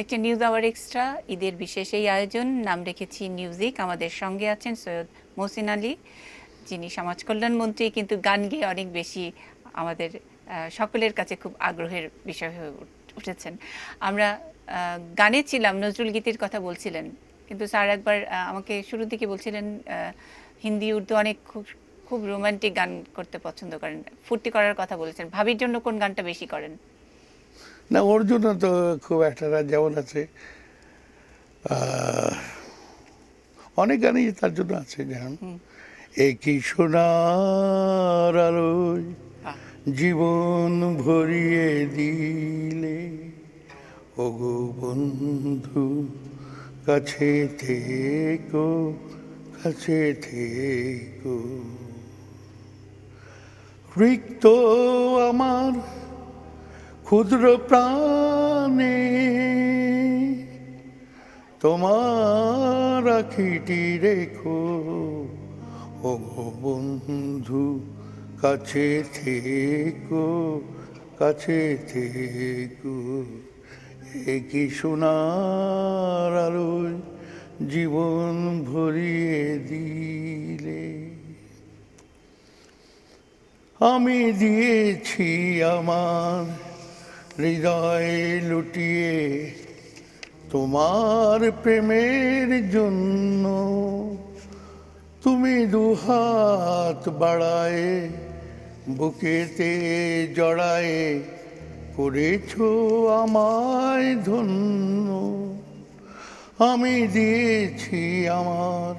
দেখছেন news hour extra ঈদের বিশেষ এই আয়োজন, নাম রেখেছি মিউজিক। আমাদের সঙ্গে আছেন সৈয়দ মহসিন আলী, যিনি সমাজ কল্যাণ মন্ত্রী, কিন্তু গান গেয়ে অনেক বেশি আমাদের সকলের কাছে খুব আগ্রহের বিষয় হয়ে উঠেছেন। আমরা গানে ছিলাম, নজরুল গীতির কথা বলছিলেন, কিন্তু স্যার একবার আমাকে শুরুর দিকে বলছিলেন হিন্দি উর্দু অনেক খুব খুব রোমান্টিক গান করতে পছন্দ করেন, ফুর্তি করার কথা বলেছেন। ভাবির জন্য কোন গানটা বেশি করেন? না, ওর জন্য তো খুব একটা না, যেমন আছে অনেক গানই তার জন্য আছে, যেমন একই সোনার আলোয় জীবন ভরিয়ে দিলে ওগো বন্ধু কাছে থেকো, কাছে থেকো, রিক্ত আমার ক্ষুদ্র প্রাণে তোমার আখিটি রেখো, ও বন্ধু কাছে থেকো, কাছে থেকো, একই সোনার আলোয় জীবন ভরিয়ে দিলে। আমি দিয়েছি আমার হৃদয় লুটিয়ে তোমার প্রেমের জন্য, তুমি দুহাত বাড়ায় বুকেতে জড়ায় করেছো আমায় ধন্য। আমি দিয়েছি আমার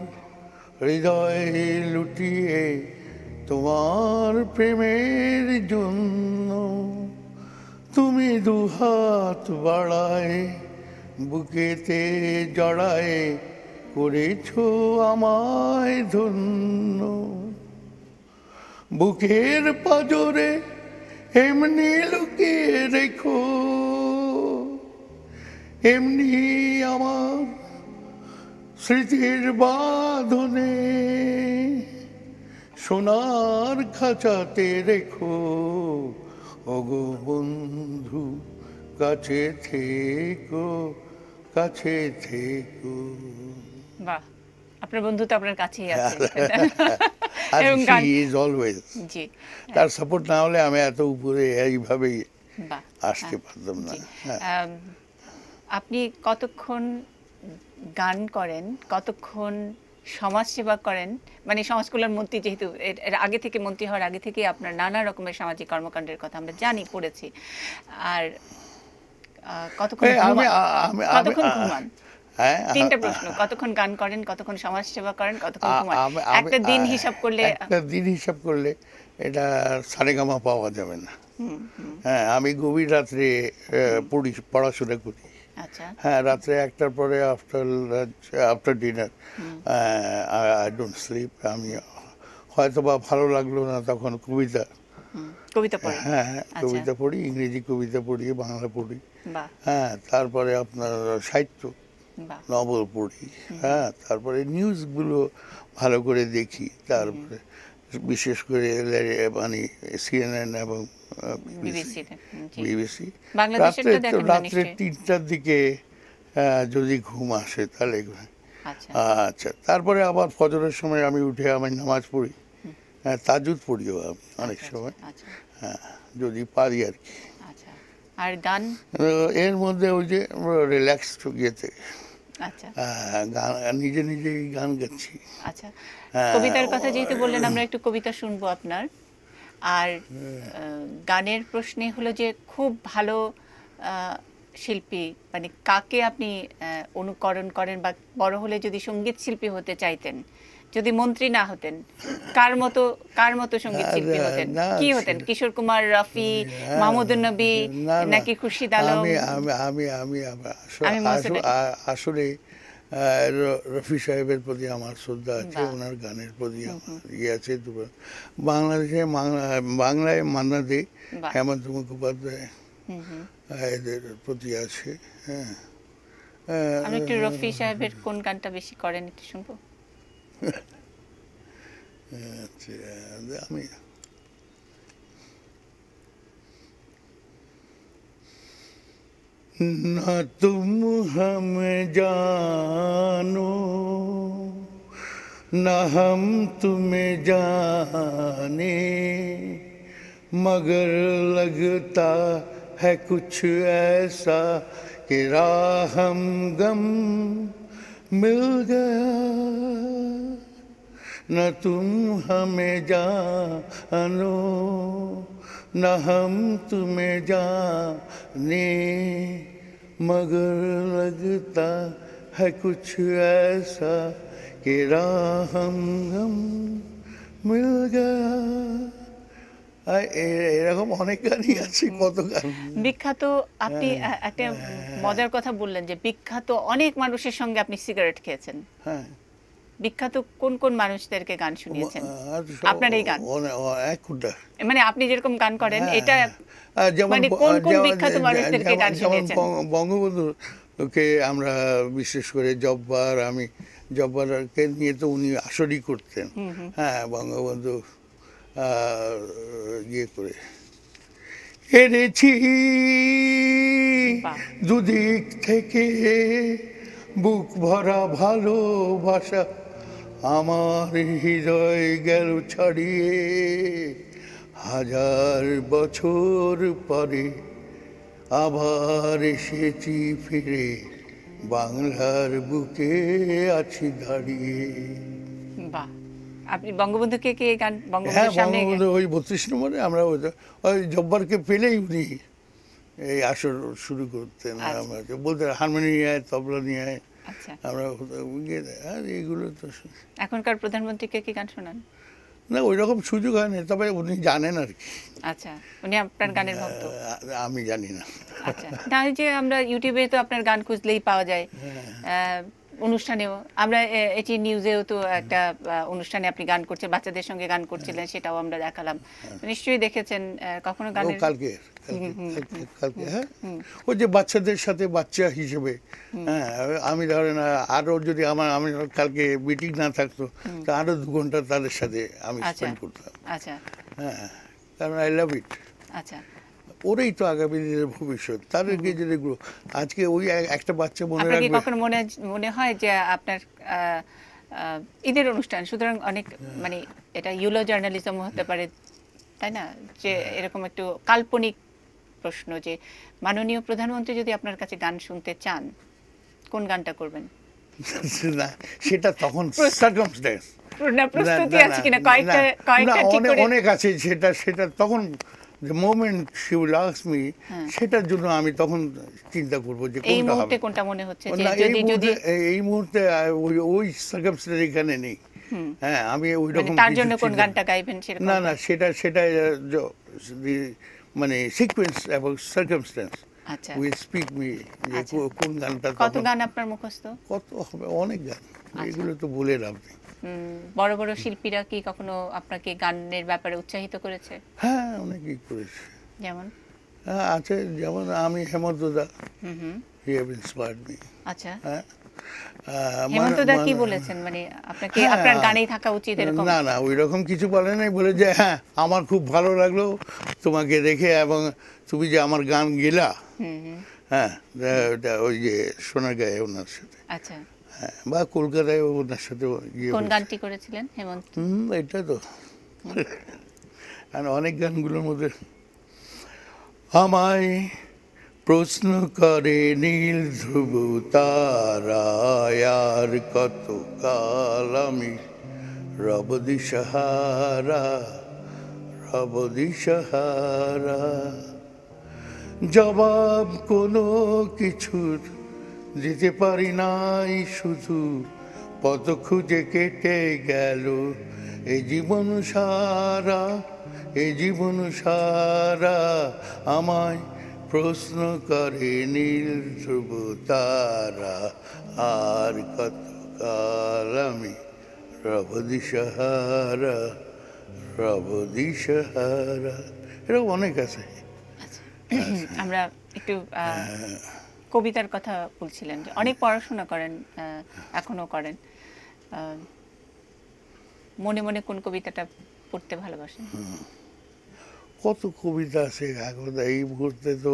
হৃদয় লুটিয়ে তোমার প্রেমের জন্য, তুমি দুহাত বাড়ায় বুকেতে জড়ায় করেছো আমায় ধন্য। বুকের পাজরে এমনি লুকিয়ে রেখো, এমনি আমার স্মৃতির বাঁধনে সোনার খাঁচাতে রেখো, ওগো বন্ধু কাছে থেকো, কাছে থেকো। বাহ, আপনার বন্ধু তো আপনার কাছেই আছে। এবং হি ইজ অলওয়েজ। জি, তার সাপোর্ট না হলে আমি এত উপরে এইভাবেই আসতে পারতাম না। আপনি কতক্ষণ গান করেন, কতক্ষণ সমাজ সেবা করেন? মানে সমাজ কল্যাণ মন্ত্রী যেহেতু, এর আগে থেকে, মন্ত্রী হওয়ার আগে থেকে আপনার নানা রকমের সামাজিক কর্মকাণ্ডের কথা আমরা জানি, পড়েছি। আর কতক্ষণ ঘুমান? তিনটা প্রশ্ন, কতক্ষণ গান করেন, কতক্ষণ সমাজ সেবা করেন, কতক্ষণ ঘুমান? একটা দিন হিসাব করলে এটা সারেগামা পাওয়া যাবে না। হ্যাঁ, আমি গভীর রাত্রে পড়াশোনা করি। হ্যাঁ, রাত্রে 1টার পরে after dinner I don't sleep. আমি হয়তো বা ভালো লাগলো না তখন কবিতা পড়ি। হ্যাঁ, কবিতা পড়ি, ইংরেজি কবিতা পড়ি, বাংলা পড়ি। হ্যাঁ, তারপরে আপনার সাহিত্য নভেল পড়ি। হ্যাঁ, তারপরে নিউজগুলো ভালো করে দেখি। তারপরে বিশেষ করে মানে CNN এবং বিবিসি। রাত্রে 3টার দিকে যদি ঘুম আসে তাহলে। আচ্ছা, তারপরে আবার ফজরের সময় আমি উঠে আমি নামাজ পড়ি। হ্যাঁ, তাজুদ পড়িও আমি অনেক সময়। হ্যাঁ, যদি পারি আর কি। আর গান এর মধ্যে ওই যে রিল্যাক্স ইয়েতে নিজে নিজেই গান গাচ্ছি। আচ্ছা, কবিতার কথা যেহেতু বললেন, আমরা একটু কবিতা শুনবো আপনার। আর গানের প্রশ্নে হলো যে খুব ভালো শিল্পী, মানে কাকে আপনি অনুকরণ করেন, বা বড় হলে যদি সঙ্গীত শিল্পী হতে চাইতেন, যদি মন্ত্রী না হতেন, কার মতো সঙ্গীত শিল্পী হতেন? কি হতেন? কিশোর কুমার, রফি, মাহমুদুর নবী, নাকি খুরশিদ আলম? আসলে রফি সাহেবের প্রতি আমার শ্রদ্ধা আছে, ওনার গানের প্রতি আমার ইয়ে আছে। বাংলাদেশে বাংলায় মান্না দে, হেমন্ত মুখোপাধ্যায়, এদের প্রতি আছে। হ্যাঁ, আমি একটু রফি সাহেবের কোন গানটা বেশি করেন একটু শুনবো? আমি ना तुम हमें जानो न हम तुम्हें जाने, मगर लगता है कुछ ऐसा कि राह हमगम मिल गया। न तुम हमें जानो न हम तुम्हें जाने, मगर लगता है कुछ ऐसा कि राह हमगम মিল গয়া। এরকম অনেক গানই আছে, কত গান। বিখ্যাত আপনি একটা মজার কথা বললেন যে বিখ্যাত অনেক মানুষের সঙ্গে আপনি সিগারেট খেয়েছেন। হ্যাঁ, বিখ্যাত কোন কোন মানুষদেরকে গান শুনিয়েছেন আপনার এই গান? এক কোটা, মানে আপনি যেরকম গান করেন এটা যেমন মানে কোন কোন বিখ্যাত মানুষদেরকে গান শুনিয়েছেন? বঙ্গবন্ধুকে আমরা বিশেষ করে জব্বার, আমি জব্বারকে নিয়ে তো উনি আসরই করতেন। হ্যাঁ, বঙ্গবন্ধু ইয়ে করে এনেছি দুদিক থেকে বুক ভরা ভালোবাসা, আমার হৃদয় গেল ছাড়িয়ে হাজার বছর পরে, আবার এসেছি ফিরে বাংলার বুকে আছি দাঁড়িয়ে। বাহ, আপনি বঙ্গবন্ধুকে কে গান হ্যাঁ, বঙ্গবন্ধুর সামনে? বঙ্গবন্ধু ওই 32 নম্বরে আমরা ওই জব্বারকে পেলেই উনি এই আসর শুরু করতেন। আমাকে বলতেন হারমোনি নিয়ে আয়, তবলা নিয়ে আয়। আচ্ছা, আমরা আর এগুলো তো এখনকার প্রধানমন্ত্রীকে কি গান শোনান? না, ওই রকম সুযোগ হয় না, তবে উনি জানেন আর কি। আচ্ছা, উনি আপনার গানের ভক্ত? আমি জানি না। আচ্ছা, না ওই যে আমরা ইউটিউবে তো আপনার গান খুঁজলেই পাওয়া যায়, অনুষ্ঠানেও আমরা এটি নিউজেও তো একটা অনুষ্ঠানে আপনি গান করছেন, বাচ্চাদের সঙ্গে গান করছিলেন, সেটাও আমরা দেখালাম। নিশ্চয়ই দেখেছেন কখনো গানের? কালকে হ্যাঁ, ওই যে বাচ্চাদের সাথে বাচ্চা হিসেবে, হ্যাঁ, আমি ধরেন আরো যদি আমি কালকে মিটিং না থাকতো তা আরো 2 ঘন্টা তাদের সাথে আমি স্পেন্ড করতাম। আচ্ছা, হ্যাঁ, কারণ আই লাভ ইট। আচ্ছা, ওরাই তো আগামী দিনের ভবিষ্যৎ, তাদেরকে যদি আজকে ওই একটা বাচ্চা মনে আপনার কি রাখবে। কখনো মনে হয় যে আপনার ঈদের অনুষ্ঠান, সুতরাং অনেক মানে এটা ইউলো জার্নালিজম হতে পারে, তাই না, যে এরকম একটু কাল্পনিক প্রশ্ন যে মাননীয় প্রধানমন্ত্রী যদি আপনার কাছে গান শুনতে চান, কোন গানটা করবেন? না, সেটা তখন সার্কামস্ট্যান্স, প্রস্তুতি আছে কিনা কয়েকটা ঠিক করে? অনেক আছে, সেটা তখন the moment she will ask me, সেটার জন্য আমি তখন চিন্তা করব যে এই কোনটা মুহূর্তে হবে। কোনটা মনে হচ্ছে যে না, যদি এই মুহূর্তে ওই সার্কামস্ট্যান্স এখানে নেই। হ্যাঁ, আমি ওই রকম তার জন্য কোন গানটা গাইবেন সেরকম? না, সেটা মানে সিকোয়েন্স এবং সার্কামস্ট্যান্স আচ্ছা, উইল স্পিক মি যে কোন গানটা। কত গান আপনার মুখস্থ? কত হবে, অনেক গান, এগুলো তো বলে লাভ নেই। বড় বড় শিল্পীরা কি কখনো আপনাকে গানের ব্যাপারে উৎসাহিত করেছে? হ্যাঁ, অনেকেই করেছে। যেমন? হ্যাঁ, আছে, যেমন আমি হেমন্ত দা, হি হ্যাভ ইন্সপায়ার্ড মি। আচ্ছা, হ্যাঁ, হেমন্ত দা কি বলেছেন, মানে আপনাকে আপনার গানেই থাকা উচিত এরকম? না, ওই রকম কিছু বলে নাই, বলে যে হ্যাঁ আমার খুব ভালো লাগলো তোমাকে দেখে, এবং তুমি যে আমার গান গেলা, হ্যাঁ, ওই যে সোনারগাঁয়ে ওনার সাথে, আচ্ছা, হ্যাঁ, বা কলকাতায় ওনার সাথে কোন গানটি করেছিলেন হেমন্ত? এটা তো আর অনেক গানগুলোর মধ্যে আমায় প্রশ্ন করে নীল ধ্রুব তারায়, আর কত কাল আমি রব দিশাহারা, রব দিশাহারা, জবাব কোনো কিছুর দিতে পারি নাই, শুধু পথ খুঁজে কেটে গেল এই জীবন সারা, এই জীবন সারা, আমায় প্রশ্ন করে নীল ধ্রুব তারা, আর কত কাল আমি রব দিশাহারা, রব দিশাহারা। এরকম অনেক আছে। আমরা একটু কবিতার কথা বলছিলেন যে অনেক পড়াশোনা করেন, এখনো করেন, মনে মনে কোন কবিতাটা পড়তে ভালোবাসেন? কত কবিতা আছে এখন এই মুহূর্তে তো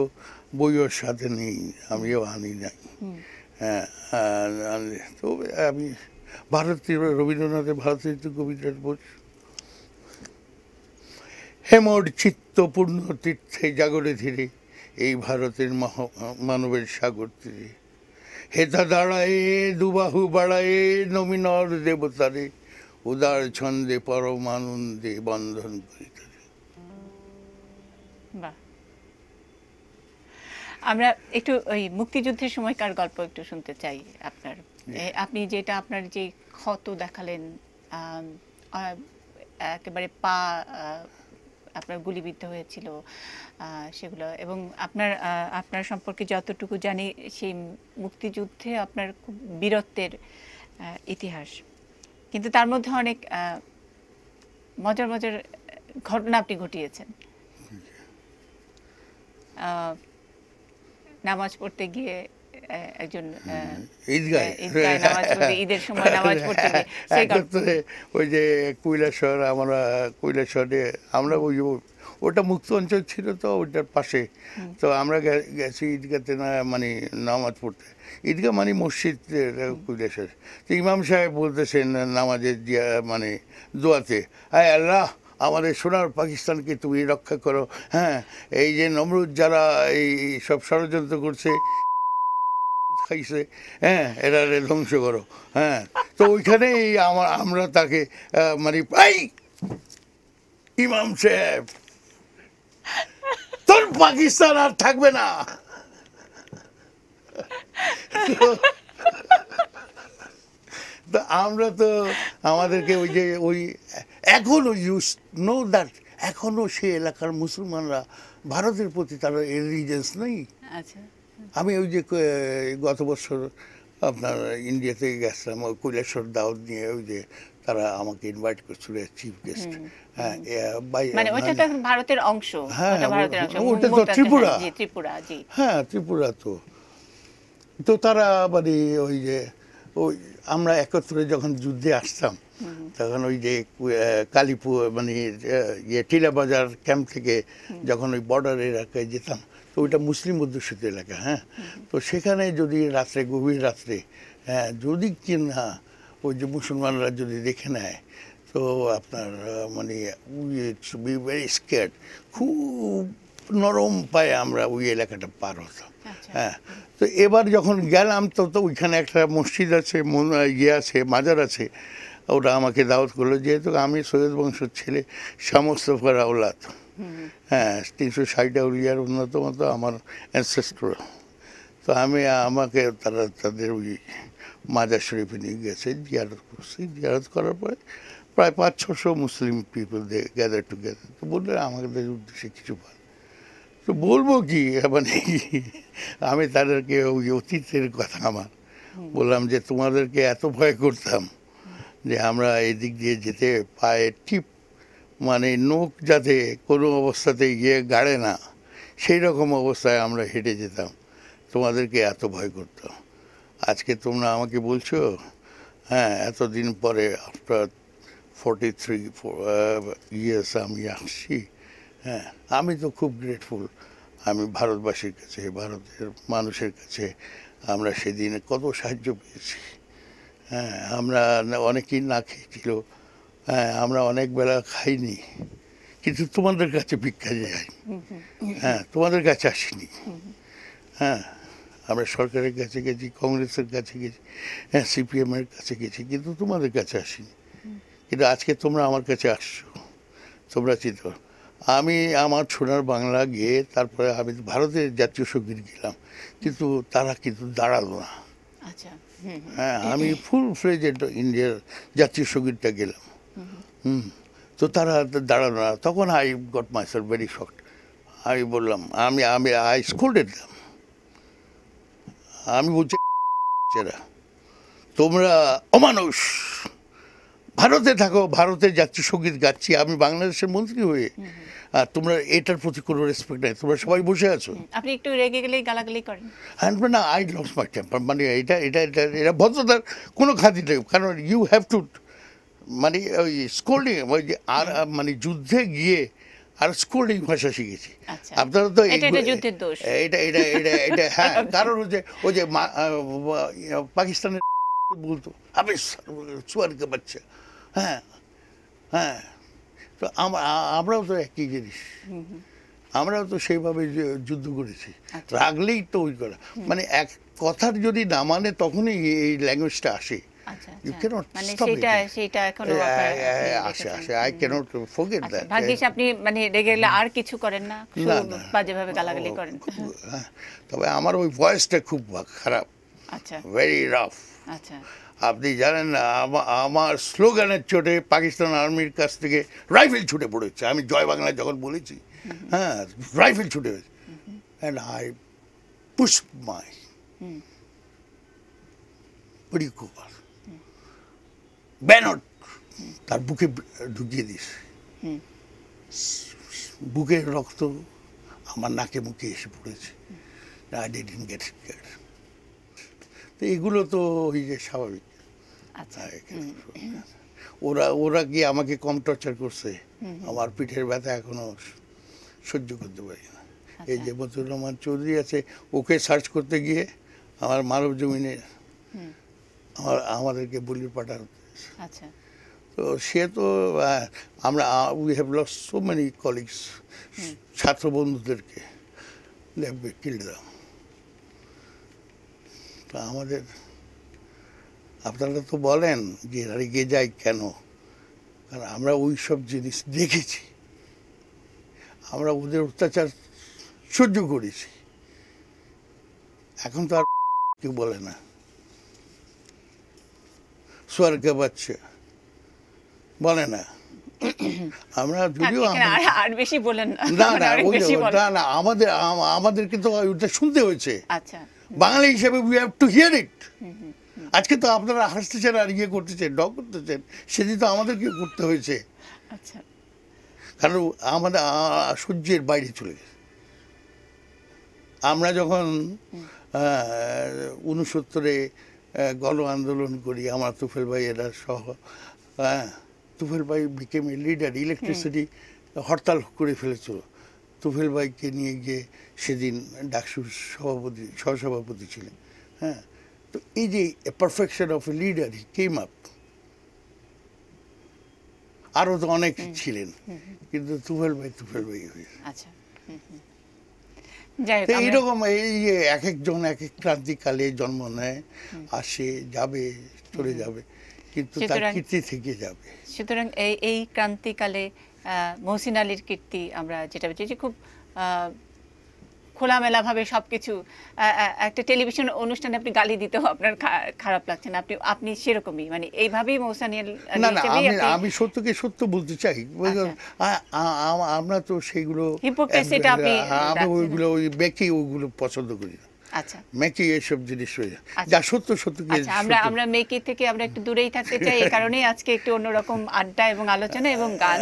বইও সাথে নেই, আমিও আনি নাই। হ্যাঁ, তো আমি ভারতীয় রবীন্দ্রনাথের ভারতীয় কবিতার বই, হেমর চিত্ত পূর্ণ তীর্থে জাগরে ধীরে এই ভারতের মানবের সাগর তীরে, হেতা দাঁড়ায়ে দুবাহু বাড়ায়ে নমিনর দেবতারে উদার ছন্দে পরমানন্দে বন্ধন করিতে। বাহ, আমরা একটু ওই মুক্তিযুদ্ধের সময়কার গল্প একটু শুনতে চাই আপনার। আপনি যেটা আপনার যে ক্ষত দেখালেন, একেবারে পা আপনার গুলিবিদ্ধ হয়েছিল সেগুলো, এবং আপনার সম্পর্কে যতটুকু জানি সেই মুক্তিযুদ্ধে আপনার খুব বীরত্বের ইতিহাস, কিন্তু তার মধ্যে অনেক মজার মজার ঘটনা আপনি ঘটিয়েছেন। নামাজ পড়তে গিয়ে একজন ঈদগায় নামাজ পড়তে, ঈদের সময় নামাজ পড়তে গিয়ে ওই যে কৈলাসহরে আমরা ওই ওটা মুক্ত অঞ্চল ছিল, তো ওইটার পাশে তো আমরা গেছি ঈদগাতে মানে নামাজ পড়তে। ঈদগাহ মানে মসজিদ কৈলাসহর। তো ইমাম সাহেব বলতেছেন নামাজের মানে দোয়াতে, হায় আল্লাহ আমাদের সোনার পাকিস্তানকে তুমি রক্ষা করো, হ্যাঁ এই যে নমরুদ যারা এই সব ষড়যন্ত্র করছে খাইছে, হ্যাঁ এরা ধ্বংস করো। হ্যাঁ, তো ওইখানেই আমরা তাকে মানে ইমাম সাহেব তোর পাকিস্তান আর থাকবে না। তো আমরা তো আমাদেরকে ওই যে ওই এখনো ইউজ নো দ্যাট, এখনো সে এলাকার মুসলমানরা ভারতের প্রতি তার এলিজেন্স নেই। আচ্ছা, আমি ওই যে গত বছর আপনার ইন্ডিয়াতে গেছিলাম কৈলাসহর দাওয়াত নিয়ে, ওই যে তারা আমাকে ইনভাইট করছিল চিফ গেস্ট। হ্যাঁ, মানে ওটা তো ভারতের অংশ। হ্যাঁ, ওটা তো ত্রিপুরা। ত্রিপুরা, জি হ্যাঁ ত্রিপুরা। তো তারা মানে ওই যে ওই আমরা একত্রে যখন যুদ্ধে আসতাম তখন ওই যে কালীপুর মানে টিলা বাজার ক্যাম্প থেকে যখন ওই বর্ডার এলাকায় যেতাম, তো ওইটা মুসলিম অধ্যুষিত এলাকা। হ্যাঁ, তো সেখানে যদি রাত্রে, গভীর রাত্রে, হ্যাঁ যদি কিনা ওই যে মুসলমানরা যদি দেখে নেয়, তো আপনার মানে বি ভেরি স্কেয়ার্ড, খুব নরম পায়ে আমরা ওই এলাকাটা পার হতাম। হ্যাঁ, তো এবার যখন গেলাম তো ওইখানে একটা মসজিদ আছে, আছে, মাজার আছে, ওটা আমাকে দাওয়াত করলো, যেহেতু আমি সৈয়দ বংশের ছেলে, শামুস্তফার আওলাদ। হ্যাঁ, 360 আউলিয়ার অন্যতম তো আমার অ্যানসেস্টর। তো আমাকে তারা তাদের ওই মাজার শরীফে নিয়ে গেছে, জিয়ারত করছি। জিয়ারত করার পরে প্রায় 500-600 Muslim people they gather together. তো বললে আমাদের উদ্দেশ্যে কিছু বল, তো বলবো কি মানে আমি তাদেরকে ওই অতীতের কথা আমার বললাম যে তোমাদেরকে এত ভয় করতাম যে আমরা এদিক দিয়ে যেতে পায়ে টিপ মানে নোখ যাতে কোনো অবস্থাতে গিয়ে গাড়ে না, সেই রকম অবস্থায় আমরা হেঁটে যেতাম, তোমাদেরকে এত ভয় করতাম। আজকে তোমরা আমাকে বলছো, হ্যাঁ এতদিন পরে আফটার 43 ইয়ার্স আমি আসছি। হ্যাঁ, আমি তো খুব গ্রেটফুল। আমি ভারতবাসীর কাছে, ভারতের মানুষের কাছে আমরা সেদিন কত সাহায্য পেয়েছি। হ্যাঁ, আমরা অনেকেই না খেয়েছিল, হ্যাঁ আমরা অনেক বেলা খাইনি, কিন্তু তোমাদের কাছে ভিক্ষা যাই, হ্যাঁ তোমাদের কাছে আসিনি। হ্যাঁ, আমরা সরকারের কাছে গেছি, কংগ্রেসের কাছে গেছি, হ্যাঁ সিপিএমের কাছে গেছি, কিন্তু তোমাদের কাছে আসিনি। কিন্তু আজকে তোমরা আমার কাছে আসছো, তোমরা চিন্তা। আমি আমার সোনার বাংলা গিয়ে তারপরে আমি ভারতের জাতীয় সঙ্গীত গেলাম, কিন্তু তারা কিন্তু দাঁড়ালো না। হ্যাঁ, আমি ফুল ফ্লেজেড ইন্ডিয়ার জাতীয় সঙ্গীতটা গেলাম, তো তারা দাঁড়ালো না। তখন I got myself very shocked. আমি বললাম, আই স্কোল্ডেড দেম। আমি বলছি তোমরা অমানুষ, ভারতে থাকো, ভারতের জাতীয় সঙ্গীত গাচ্ছি, আমি বাংলাদেশের মন্ত্রী হয়ে, আর তোমরা এটার প্রতি কোনো রেসপেক্ট নাই, তোমরা সবাই বসে আছো। আপনি একটু রেগে গেলেই গালাগালি করেন। হ্যাঁ না, আই লস মাই টেম্পার, মানে এটা ভদ্রতার কোনো খাতির নেই, কারণ ইউ হ্যাভ টু মানে ওই স্কোল্ডিং, ওই যে আর মানে যুদ্ধে গিয়ে আর স্কোল্ডিং ভাষা শিখেছি। আচ্ছা। আপনারা তো এটা যুদ্ধের দোষ। এটা হ্যাঁ, কারণ ওই যে পাকিস্তানের বলতো আমি সুয়ারকে বাচ্চা, হ্যাঁ হ্যাঁ। তো আমরাও তো একই জিনিস, আমরাও তো সেইভাবে যুদ্ধ করেছি। আচ্ছা। রাগলেই তো ওই করা, মানে এক কথার যদি না মানে তখনই এই ল্যাঙ্গুয়েজটা আসে। আচ্ছা, You আচ্ছা। cannot মানে stop it. সেটা এখনো আপনি আসে রেখেছেন। I cannot forget আচ্ছা, that. ভাগ্যিস আপনি মানে রেগে গেলে আর কিছু করেন না, না শুধু না, বাজেভাবে গালাগালি করেন। হ্যাঁ, তবে আমার ওই ভয়েসটা খুব খারাপ, আচ্ছা ভেরি রাফ। আচ্ছা আপনি জানেন না, আমার স্লোগানের চোটে পাকিস্তান আর্মির কাছ থেকে রাইফেল ছুটে পড়েছে। আমি জয় বাংলায় যখন বলেছি, হ্যাঁ, রাইফেল ছুটে হয়েছে, অ্যান্ড আই পুশ মাই পরিকোপার ব্যানট তার বুকে ঢুকিয়ে দিস, বুকের রক্ত আমার নাকে মুখে এসে পড়েছে। I didn't gate scared. তো এগুলো তো ওই যে স্বাভাবিক। আচ্ছা। ওরা কি আমাকে কম টর্চার করছে? আমার পিঠের ব্যথা এখনো সহ্য করতে পারি না। এই যে মতিউর রহমান চৌধুরী আছে, ওকে সার্চ করতে গিয়ে আমার মানব জমিনে আমাদেরকে বলির পাঠানো। আচ্ছা। তো সে তো আমরা we have lost so many colleagues, ছাত্র বন্ধুদেরকে, দে হ্যাভ কিল্ড দেম। তা আমাদের, আপনারা তো বলেন যে রেগে যাই কেন, কারণ আমরা ওই সব জিনিস দেখেছি, আমরা ওদের অত্যাচার সহ্য করেছি। এখন তো আর কেউ বলে না সোয়ারকে বাচ্চা, বলে না। আমরা যদিও আর বেশি বলেন না না ওই না না, আমাদেরকে তো ওটা শুনতে হয়েছে। আচ্ছা, বাঙালি হিসেবে উই হ্যাভ টু হিয়ার ইট। আজকে তো আপনারা হাসতেছেন আর ইয়ে করতেছেন, ড করতেছেন, সেদিন তো আমাদেরকে করতে হয়েছে। আচ্ছা। কারণ আমাদের সহ্যের বাইরে চলে গেছে। আমরা যখন 69-এ গণ আন্দোলন করি, আমার তুফেল ভাই এরা সহ, তুফেল ভাই বিকেম এ লিডার, ইলেকট্রিসিটি হরতাল করে ফেলেছিল। তুফেল ভাইকে নিয়ে গিয়ে সেদিন ডাকসুর সহসভাপতি ছিলেন। হ্যাঁ, তো এই যে perfection of a leader he came up. আরও তো অনেক ছিলেন, কিন্তু তুফেল ভাই হয়েছে। আচ্ছা। তো এইরকম এই যে এক একজন এক এক ক্রান্তিকালে জন্ম নেয়, আসে যাবে, চলে যাবে, কিন্তু তার কীর্তি থেকে যাবে। সুতরাং এই ক্রান্তিকালে মহসিন আলীর কীর্তি আমরা যেটা বলছি যে খুব খোলামেলাভাবে সবকিছু, একটা টেলিভিশন অনুষ্ঠানে আপনি গালি দিতেও আপনার খারাপ লাগছে না, আপনি সেরকমই, মানে এইভাবেই মহসিন আলী। না না, আমি সত্যকে সত্য বলতে চাই। আমরা তো সেইগুলো ওইগুলো ওই মেকি ওগুলো পছন্দ করি না। আচ্ছা, মেকি এইসব জিনিস যা সত্য সত্যকে। আচ্ছা, আমরা মেকি থেকে আমরা একটু দূরেই থাকতে চাই, এই কারণেই আজকে একটু অন্যরকম আড্ডা এবং আলোচনা এবং গান।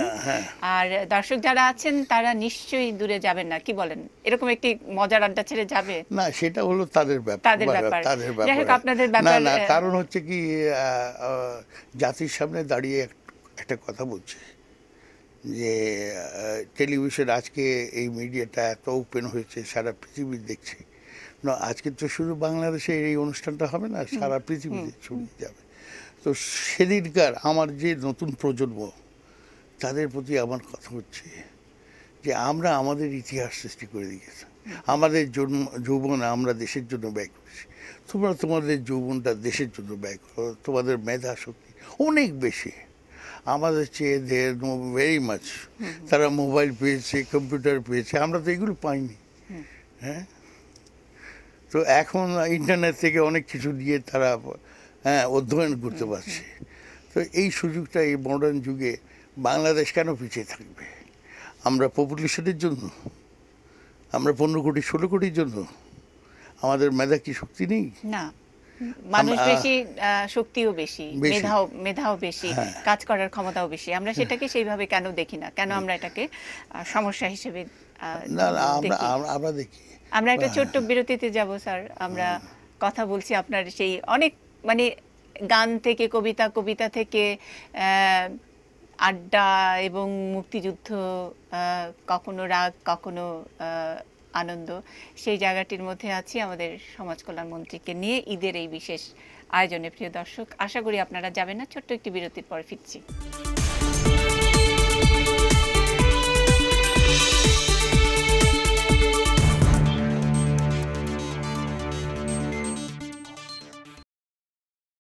আর দর্শক যারা আছেন তারা নিশ্চয়ই দূরে যাবেন না, কি বলেন? এরকম একটি মজার আড্ডা ছেড়ে যাবে না, সেটা হলো তাদের ব্যাপার। আপনাদের ব্যাপার না, কারণ হচ্ছে কি, জাতির সামনে দাঁড়িয়ে একটা কথা বলছে যে টেলিভিশন আজকে এই মিডিয়াটা এত ওপেন হয়েছে, সারা পৃথিবী দেখছে। না, আজকে তো শুধু বাংলাদেশে এই অনুষ্ঠানটা হবে না, সারা পৃথিবীতে ছড়িয়ে যাবে। তো সেদিনকার আমার যে নতুন প্রজন্ম, তাদের প্রতি আমার কথা হচ্ছে যে আমরা আমাদের ইতিহাস সৃষ্টি করে দিয়েছি, আমাদের যৌবন আমরা দেশের জন্য ব্যয় করেছি। তোমরা তোমাদের যৌবনটা দেশের জন্য ব্যয় করো, তোমাদের মেধা শক্তি অনেক বেশি আমাদের চেয়ে, দে নো ভেরি মাচ। তারা মোবাইল পেয়েছে, কম্পিউটার পেয়েছে, আমরা তো এগুলো পাইনি। হ্যাঁ, তো এখন ইন্টারনেট থেকে অনেক কিছু দিয়ে তারা অধ্যয়ন করতে পারছে। তো এই সুযোগটা এই মডার্ন যুগে বাংলাদেশ কেন পিছিয়ে থাকবে? আমরা পপুলেশনের জন্য, আমরা 15 কোটি 16 কোটির জন্য আমাদের মেধা কি শক্তি নেই? না, মানুষ বেশি, শক্তিও বেশি, মেধাও বেশি, কাজ করার ক্ষমতাও বেশি। আমরা সেটাকে সেইভাবে কেন দেখি না? কেন আমরা এটাকে সমস্যা হিসেবে আমরা দেখি? আমরা একটা ছোট্ট বিরতিতে যাব স্যার। আমরা কথা বলছি আপনার সেই অনেক, মানে গান থেকে কবিতা, কবিতা থেকে আড্ডা এবং মুক্তিযুদ্ধ, কখনো রাগ কখনো আনন্দ, সেই জায়গাটির মধ্যে আছি আমাদের সমাজ কল্যাণ মন্ত্রীকে নিয়ে ঈদের এই বিশেষ আয়োজনে। প্রিয় দর্শক, আশা করি আপনারা যাবেন না। ছোট্ট একটি বিরতির পর ফিরছি।